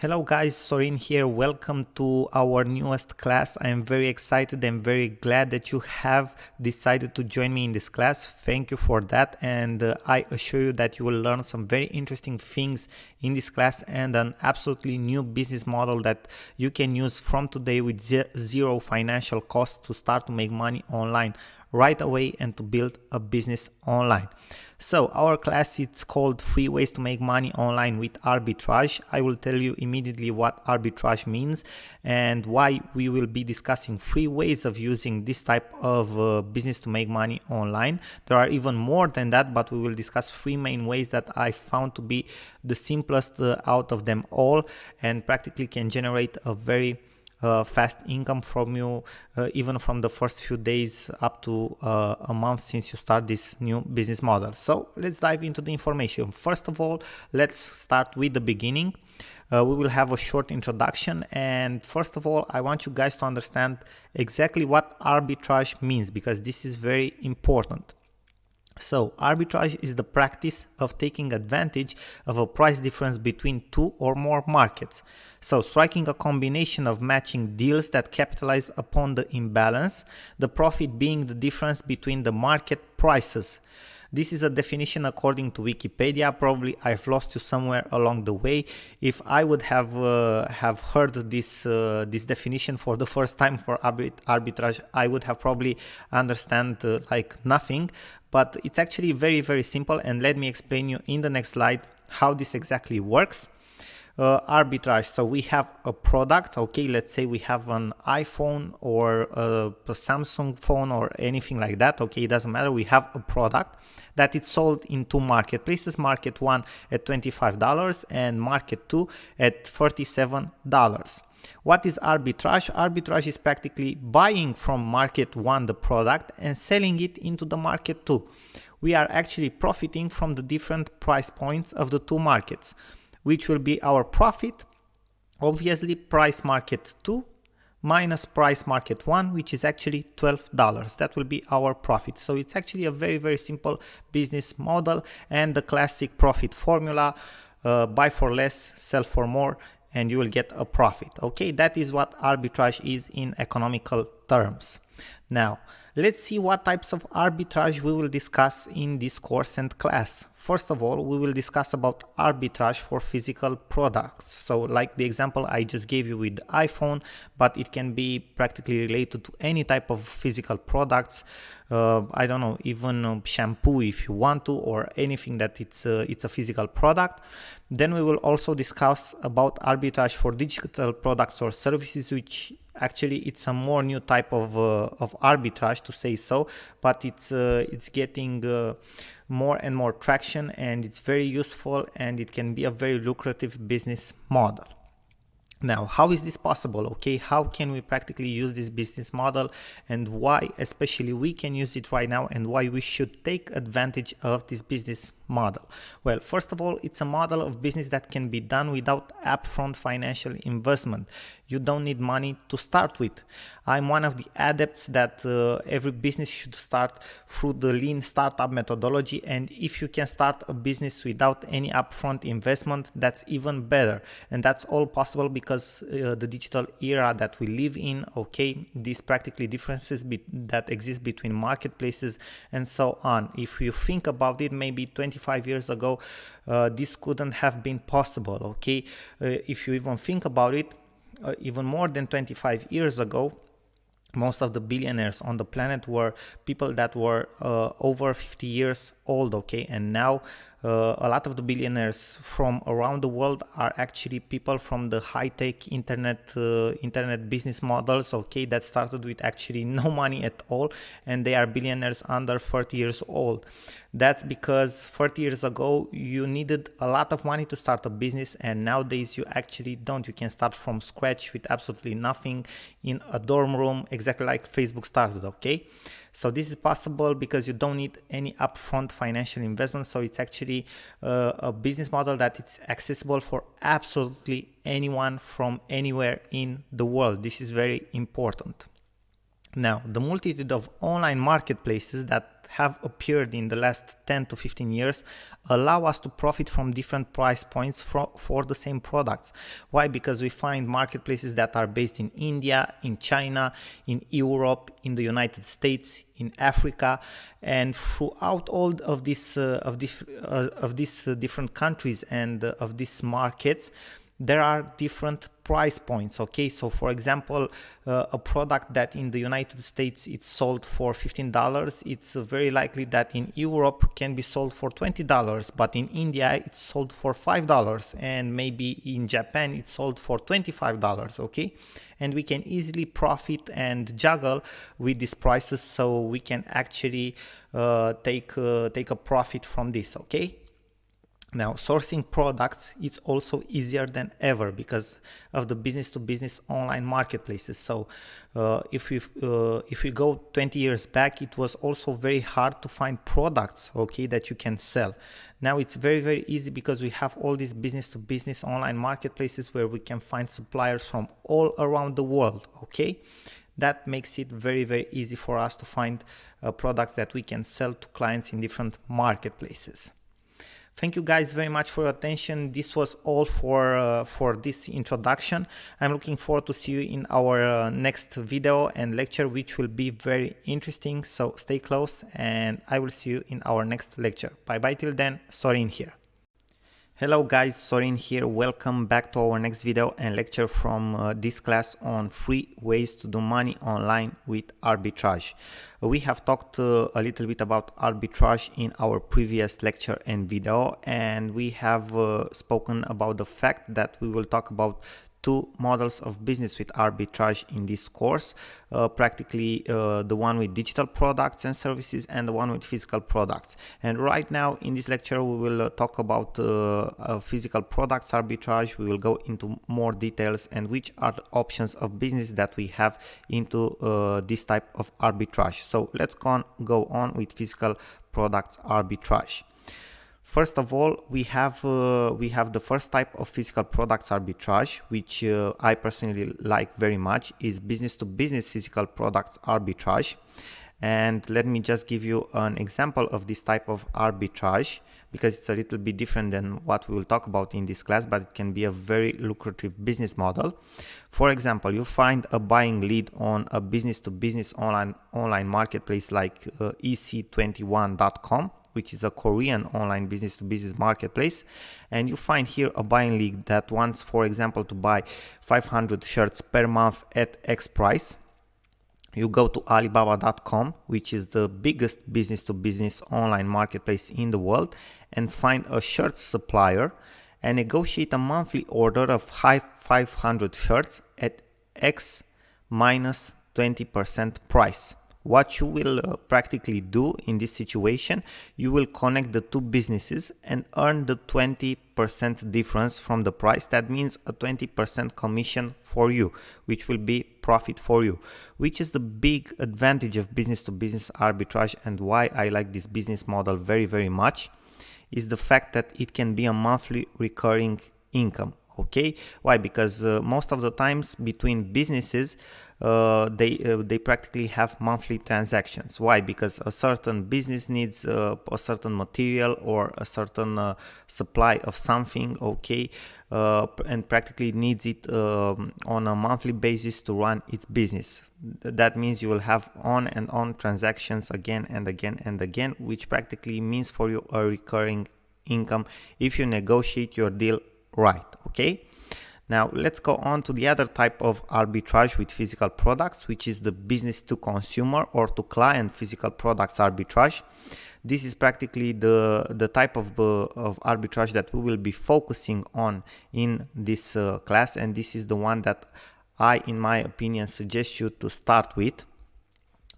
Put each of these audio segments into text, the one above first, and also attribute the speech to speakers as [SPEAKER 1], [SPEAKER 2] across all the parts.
[SPEAKER 1] Hello guys, Sorin here. Welcome to our newest class. I am very excited and very glad that you have decided to join me in this class. Thank you for that, and I assure you that you will learn some very interesting things in this class and an absolutely new business model that you can use from today with zero financial cost to start to make money online right away and to build a business online. So our class is called 3 ways to make money online with arbitrage. I will tell you immediately what arbitrage means and why we will be discussing 3 ways of using this type of business to make money online. There are even more than that, but we will discuss 3 main ways that I found to be the simplest out of them all and practically can generate a very fast income from you even from the first few days up to a month since you start this new business model. So let's dive into the information. First of all, let's start with the beginning. We will have a short introduction, and first of all I want you guys to understand exactly what arbitrage means, because this is very important. So arbitrage is the practice of taking advantage of a price difference between two or more markets. So striking a combination of matching deals that capitalize upon the imbalance, the profit being the difference between the market prices. This is a definition according to Wikipedia. Probably I've lost you somewhere along the way. If I would have heard this definition for the first time for arbitrage, I would have probably understand like nothing. But it's actually very, very simple, and let me explain you in the next slide how this exactly works. Arbitrage. So we have a product, okay, let's say we have an iPhone or a Samsung phone or anything like that, okay, it doesn't matter. We have a product that is sold in two marketplaces, market one at $25 and market two at $37. What is arbitrage? Arbitrage is practically buying from market one the product and selling it into the market two. We are actually profiting from the different price points of the two markets, which will be our profit. Obviously, price market 2 minus price market 1, which is actually $12. That will be our profit. So it's actually a very, very simple business model and the classic profit formula: buy for less, sell for more, and you will get a profit. Okay, that is what arbitrage is in economical terms. Now, let's see what types of arbitrage we will discuss in this course and class. First of all, we will discuss about arbitrage for physical products. So like the example I just gave you with the iPhone, but it can be practically related to any type of physical products. I don't know, even shampoo if you want to, or anything that it's a physical product. Then we will also discuss about arbitrage for digital products or services, which actually it's a more new type of arbitrage, to say so, but it's getting more and more traction, and it's very useful, and it can be a very lucrative business model. Now, how is this possible? Okay, how can we practically use this business model, and why especially we can use it right now, and why we should take advantage of this business model? Well, first of all, it's a model of business that can be done without upfront financial investment. You don't need money to start with. I'm one of the adepts that every business should start through the lean startup methodology, and if you can start a business without any upfront investment, that's even better. And that's all possible because the digital era that we live in, okay, these practically differences that exist between marketplaces and so on. If you think about it, maybe 25 years ago, this couldn't have been possible, okay? If you even think about it, even more than 25 years ago, most of the billionaires on the planet were people that were over 50 years old, okay? And now a lot of the billionaires from around the world are actually people from the high-tech internet business models, okay, that started with actually no money at all, and they are billionaires under 30 years old. That's because 30 years ago you needed a lot of money to start a business, and nowadays you actually don't. You can start from scratch with absolutely nothing in a dorm room, exactly like Facebook started, okay? So this is possible because you don't need any upfront financial investment. So it's actually a business model that it's accessible for absolutely anyone from anywhere in the world. This is very important. Now, the multitude of online marketplaces that have appeared in the last 10 to 15 years allow us to profit from different price points for the same products. Why? Because we find marketplaces that are based in India, in China, in Europe, in the United States, in Africa, and throughout all of these different countries and of these markets, there are different price points. Okay, so for example, a product that in the United States it's sold for $15, it's very likely that in Europe can be sold for $20, but in India it's sold for $5, and maybe in Japan it's sold for $25. Okay, and we can easily profit and juggle with these prices, so we can actually take a profit from this. Okay. Now, sourcing products is also easier than ever because of the business-to-business online marketplaces. So, if we go 20 years back, it was also very hard to find products, okay, that you can sell. Now it's very, very easy because we have all these business-to-business online marketplaces where we can find suppliers from all around the world, okay? That makes it very, very easy for us to find products that we can sell to clients in different marketplaces. Thank you guys very much for your attention. This was all for this introduction. I'm looking forward to see you in our next video and lecture, which will be very interesting. So stay close and I will see you in our next lecture. Bye bye till then. Sorin here. Hello guys, Sorin here. Welcome back to our next video and lecture from this class on 3 ways to do money online with arbitrage. We have talked a little bit about arbitrage in our previous lecture and video, and we have spoken about the fact that we will talk about 2 models of business with arbitrage in this course, practically the one with digital products and services and the one with physical products. And right now in this lecture we will talk about physical products arbitrage. We will go into more details and which are the options of business that we have into this type of arbitrage. So let's go on with physical products arbitrage. First of all, we have the first type of physical products arbitrage, which I personally like very much, is business-to-business physical products arbitrage. And let me just give you an example of this type of arbitrage, because it's a little bit different than what we will talk about in this class, but it can be a very lucrative business model. For example, you find a buying lead on a business-to-business online marketplace like ec21.com, which is a Korean online business-to-business marketplace, and you find here a buying lead that wants, for example, to buy 500 shirts per month at X price. You go to Alibaba.com, which is the biggest business-to-business online marketplace in the world, and find a shirt supplier and negotiate a monthly order of 500 shirts at X minus 20% price. What you will practically do in this situation, you will connect the 2 businesses and earn the 20% difference from the price. That means a 20% commission for you, which will be profit for you, which is the big advantage of business-to-business arbitrage, and why I like this business model very, very much is the fact that it can be a monthly recurring income. Okay, why? Because most of the times between businesses they practically have monthly transactions. Why? Because a certain business needs a certain material or a certain supply of something, okay, and practically needs it on a monthly basis to run its business. That means you will have on and on transactions again and again and again, which practically means for you a recurring income if you negotiate your deal right. Okay, now let's go on to the other type of arbitrage with physical products, which is the business to consumer or to client physical products arbitrage. This is practically the type of arbitrage that we will be focusing on in this class, and this is the one that I, in my opinion, suggest you to start with.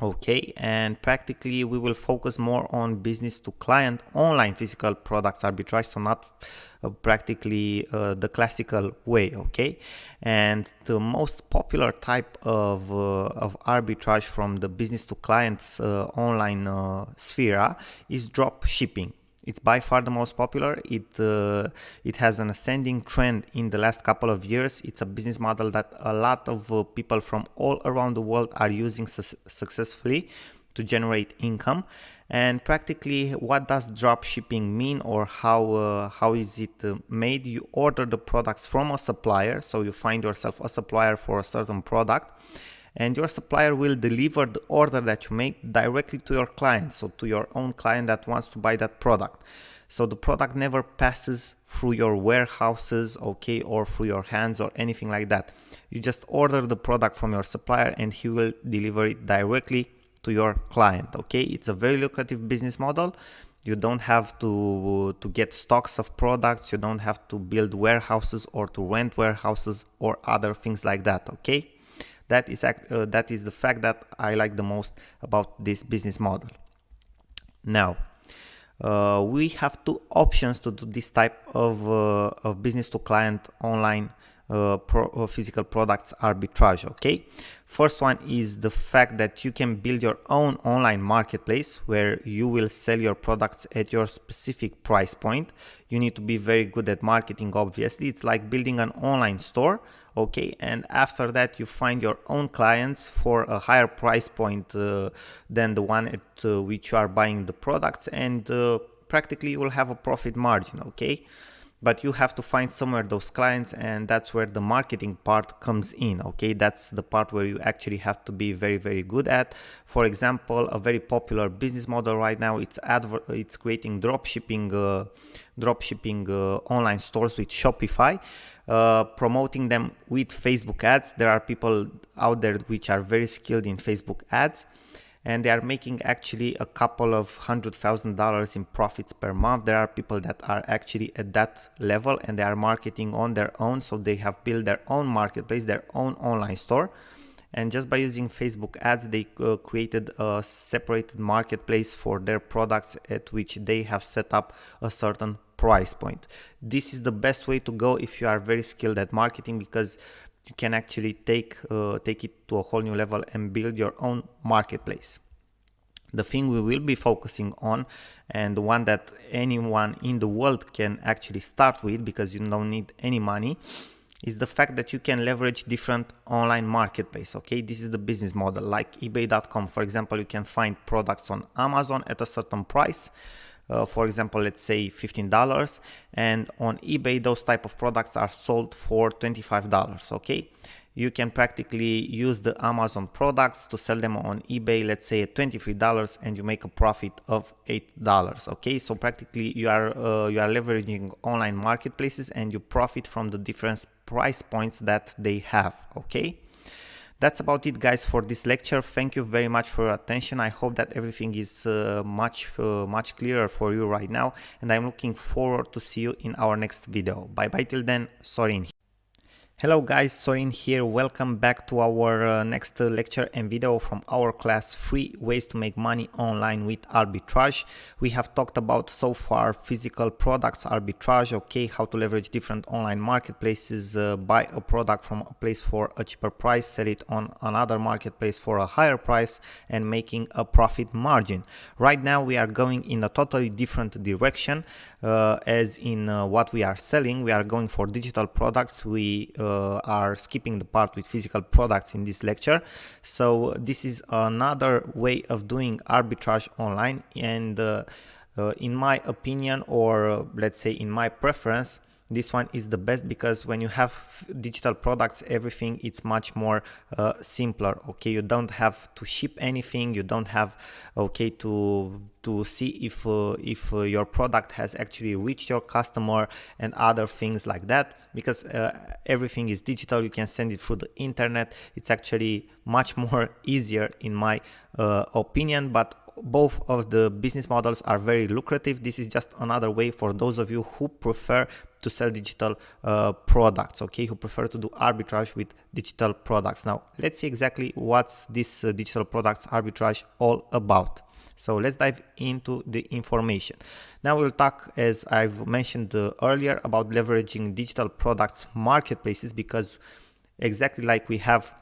[SPEAKER 1] Okay, and practically we will focus more on business to client online physical products arbitrage, so not practically the classical way. Okay, and the most popular type of arbitrage from the business to clients online sphere is drop shipping. It's by far the most popular. It has an ascending trend in the last couple of years. It's a business model that a lot of people from all around the world are using successfully to generate income. And practically, what does drop shipping mean, or how is it made? You order the products from a supplier, so you find yourself a supplier for a certain product, and your supplier will deliver the order that you make directly to your client, so to your own client that wants to buy that product. So the product never passes through your warehouses, okay, or through your hands or anything like that. You just order the product from your supplier and he will deliver it directly to your client, okay? It's a very lucrative business model. You don't have to get stocks of products, you don't have to build warehouses or to rent warehouses or other things like that, okay? That is the fact that I like the most about this business model. Now, we have two options to do this type of business to client online physical products arbitrage, okay? First one is the fact that you can build your own online marketplace where you will sell your products at your specific price point. You need to be very good at marketing, obviously. It's like building an online store, okay? And after that, you find your own clients for a higher price point than the one at which you are buying the products, and practically you will have a profit margin, okay? But you have to find somewhere those clients, and that's where the marketing part comes in, okay? That's the part where you actually have to be very, very good at. For example, a very popular business model right now, it's creating dropshipping online stores with Shopify, promoting them with Facebook ads. There are people out there which are very skilled in Facebook ads, and they are making actually a couple of $100,000 in profits per month. There are people that are actually at that level and they are marketing on their own. So they have built their own marketplace, their own online store. And just by using Facebook ads, they created a separated marketplace for their products at which they have set up a certain price point. This is the best way to go if you are very skilled at marketing, because you can actually take it to a whole new level and build your own marketplace. The thing we will be focusing on, and the one that anyone in the world can actually start with because you don't need any money, is the fact that you can leverage different online marketplace, okay? This is the business model. Like ebay.com, for example, you can find products on Amazon at a certain price. For example, let's say $15, and on eBay those type of products are sold for $25, okay? You can practically use the Amazon products to sell them on eBay, let's say at $23, and you make a profit of $8, okay? So practically you are leveraging online marketplaces and you profit from the different price points that they have, okay? That's about it, guys, for this lecture. Thank you very much for your attention. I hope that everything is much clearer for you right now, and I'm looking forward to see you in our next video. Bye bye till then. Sorin. Hello guys, Sorin here. Welcome back to our next lecture and video from our class 3 ways to make money online with arbitrage. We have talked about so far physical products arbitrage, okay, how to leverage different online marketplaces, buy a product from a place for a cheaper price, sell it on another marketplace for a higher price, and making a profit margin. Right now we are going in a totally different direction. As in what we are selling, we are going for digital products. We are skipping the part with physical products in this lecture. So this is another way of doing arbitrage online, and in my opinion, or let's say in my preference, this one is the best, because when you have digital products, everything it's much more simpler, okay? You don't have to ship anything, you don't have, okay, to see if your product has actually reached your customer and other things like that, because everything is digital. You can send it through the internet. It's actually much more easier in my opinion, but both of the business models are very lucrative. This is just another way for those of you who prefer to sell digital products, okay, who prefer to do arbitrage with digital products. Now let's see exactly what's this digital products arbitrage all about. So let's dive into the information. Now we'll talk, as I've mentioned earlier, about leveraging digital products marketplaces, because exactly like we have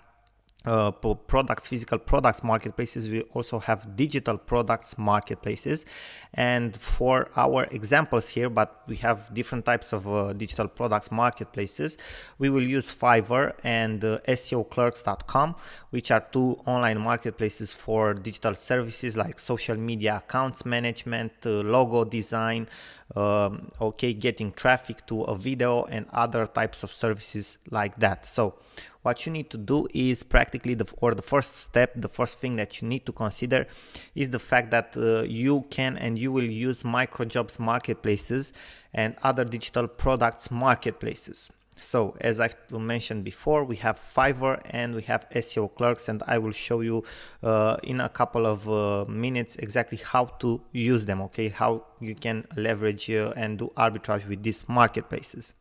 [SPEAKER 1] products, physical products marketplaces. We also have digital products marketplaces. And for our examples here, but we have different types of digital products marketplaces, we will use Fiverr and SEOclerks.com, which are two online marketplaces for digital services like social media accounts management, logo design, getting traffic to a video, and other types of services like that. So what you need to do is practically the first step, the first thing that you need to consider is the fact that you can and you will use microjobs marketplaces and other digital products marketplaces. So as I mentioned before, we have Fiverr and we have SEO Clerks, and I will show you in a couple of minutes exactly how to use them, okay, how you can leverage and do arbitrage with these marketplaces.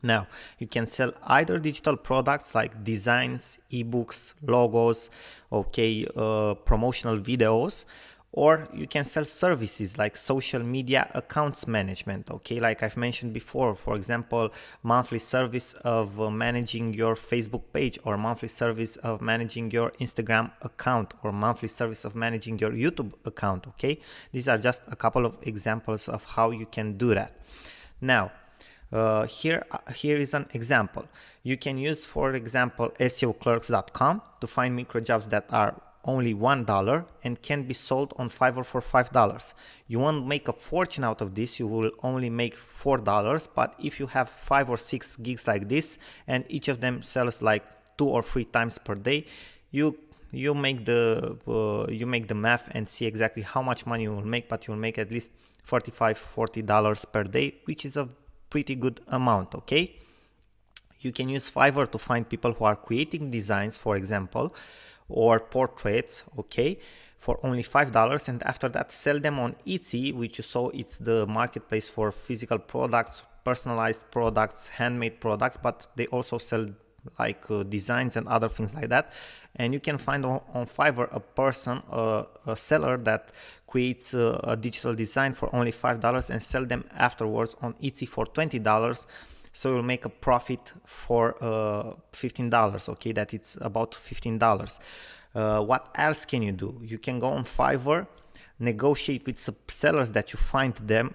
[SPEAKER 1] Now, you can sell either digital products like designs, ebooks, logos, promotional videos, or you can sell services like social media accounts management, okay, like I've mentioned before, for example, monthly service of managing your Facebook page, or monthly service of managing your Instagram account, or monthly service of managing your YouTube account, okay. These are just a couple of examples of how you can do that. Now, here is an example. You can use, for example, SEOclerks.com to find microjobs that are only $1 and can be sold on Fiverr for $5. You won't make a fortune out of this, you will only make $4, but if you have 5 or 6 gigs like this and each of them sells like 2 or 3 times per day, you make the math and see exactly how much money you will make, but you'll make at least $35-40 per day, which is a pretty good amount, okay. You can use Fiverr to find people who are creating designs, for example, or portraits, okay, for only $5, and after that sell them on Etsy, which you saw, it's the marketplace for physical products, personalized products, handmade products, but they also sell like designs and other things like that. And you can find on Fiverr a person, a seller that creates a digital design for only $5 and sell them afterwards on Etsy for $20. So you'll make a profit for $15, okay, that it's about $15. What else can you do? You can go on Fiverr, negotiate with sellers that you find there,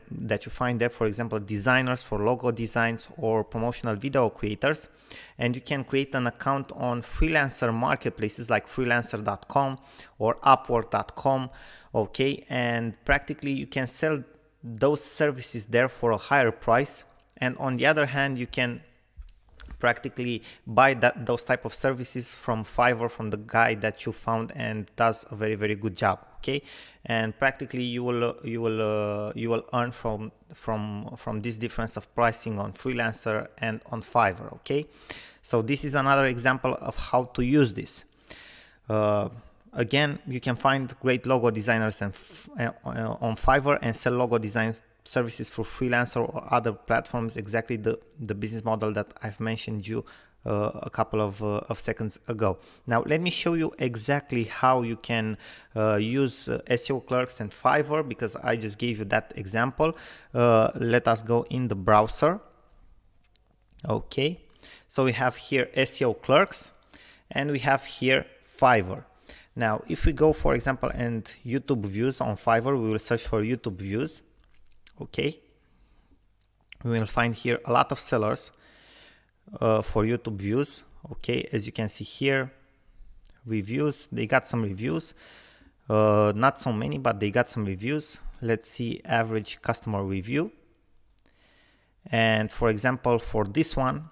[SPEAKER 1] for example, designers for logo designs or promotional video creators, and you can create an account on freelancer marketplaces like freelancer.com or upwork.com, okay, and practically you can sell those services there for a higher price. And on the other hand, you can practically buy those type of services from Fiverr, from the guy that you found and does a very, very good job, okay. And practically you will earn from this difference of pricing on Freelancer and on Fiverr, okay. So this is another example of how to use this. Again, you can find great logo designers on Fiverr and sell logo design services for Freelancer or other platforms, exactly the business model that I've mentioned you a couple of seconds ago. Now let me show you exactly how you can use SEO Clerks and Fiverr, because I just gave you that example. Let us go in the browser. Okay, so we have here SEO Clerks and we have here Fiverr. Now if we go, for example, and YouTube views on Fiverr, we will search for YouTube views. Okay, we will find here a lot of sellers for YouTube views. Okay, as you can see here, reviews, they got some reviews, not so many, but they got some reviews. Let's see average customer review, and for example, for this one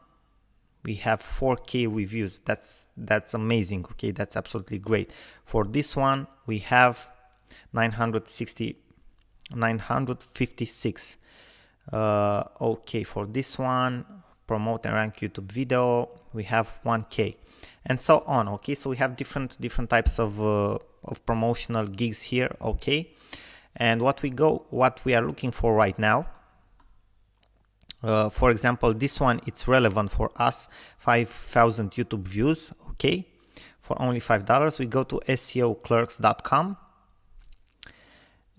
[SPEAKER 1] we have 4K reviews. That's amazing. Okay, that's absolutely great. For this one we have 956. Okay, for this one, promote and rank YouTube video, we have 1K, and so on. Okay, so we have different types of promotional gigs here. Okay, and what we are looking for right now, for example, this one, it's relevant for us, 5,000 YouTube views. Okay, for only $5, we go to SEOclerks.com.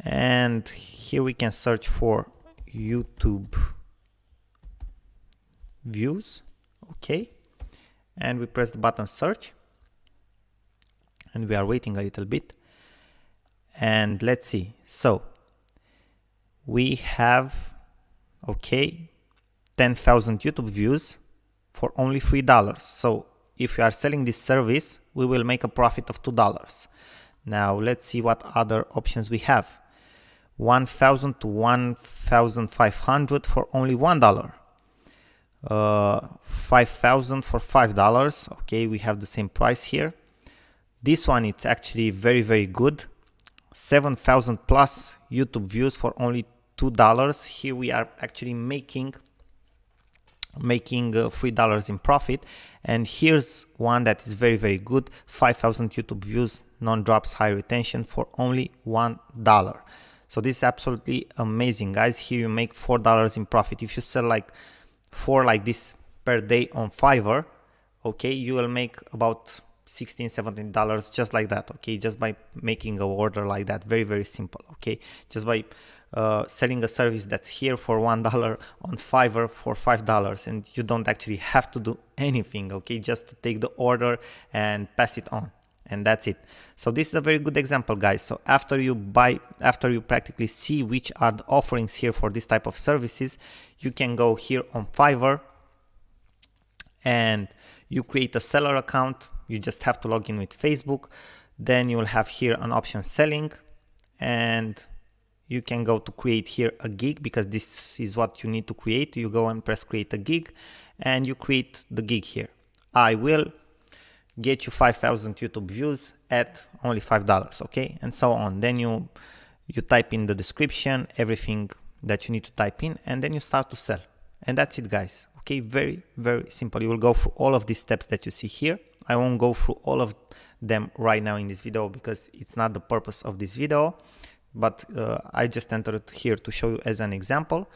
[SPEAKER 1] And here we can search for YouTube views. Okay, and we press the button search, and we are waiting a little bit. And let's see. So we have, okay, 10,000 YouTube views for only $3. So if we are selling this service, we will make a profit of $2. Now let's see what other options we have. 1,000 to 1,500 for only $1. 5,000 for $5. Okay, we have the same price here. This one, it's actually very, very good. 7,000 plus YouTube views for only $2. Here we are actually making $3 in profit. And here's one that is very, very good. 5,000 YouTube views, non-drops, high retention for only $1. So this is absolutely amazing, guys. Here you make $4 in profit. If you sell like 4 like this per day on Fiverr, okay, you will make about $16-17 just like that, okay, just by making an order like that. Very, very simple, okay, just by selling a service that's here for $1 on Fiverr for $5, and you don't actually have to do anything, okay, just to take the order and pass it on, and that's it. So this is a very good example, guys. So after you practically see which are the offerings here for this type of services, you can go here on Fiverr and you create a seller account. You just have to log in with Facebook. Then you will have here an option selling, and you can go to create here a gig, because this is what you need to create. You go and press create a gig and you create the gig here. I will get you 5,000 YouTube views at only $5, okay, and so on. Then you type in the description, everything that you need to type in, and then you start to sell, and that's it, guys. Okay, very, very simple. You will go through all of these steps that you see here. I won't go through all of them right now in this video because it's not the purpose of this video, but I just entered here to show you as an example.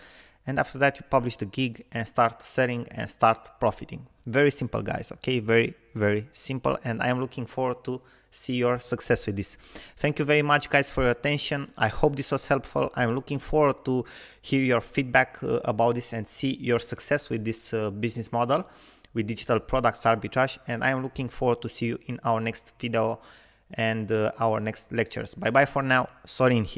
[SPEAKER 1] And after that, you publish the gig and start selling and start profiting. Very simple, guys. Okay, very, very simple. And I am looking forward to see your success with this. Thank you very much, guys, for your attention. I hope this was helpful. I'm looking forward to hear your feedback about this and see your success with this business model with digital products arbitrage. And I am looking forward to see you in our next video and our next lectures. Bye bye for now. Sorin here.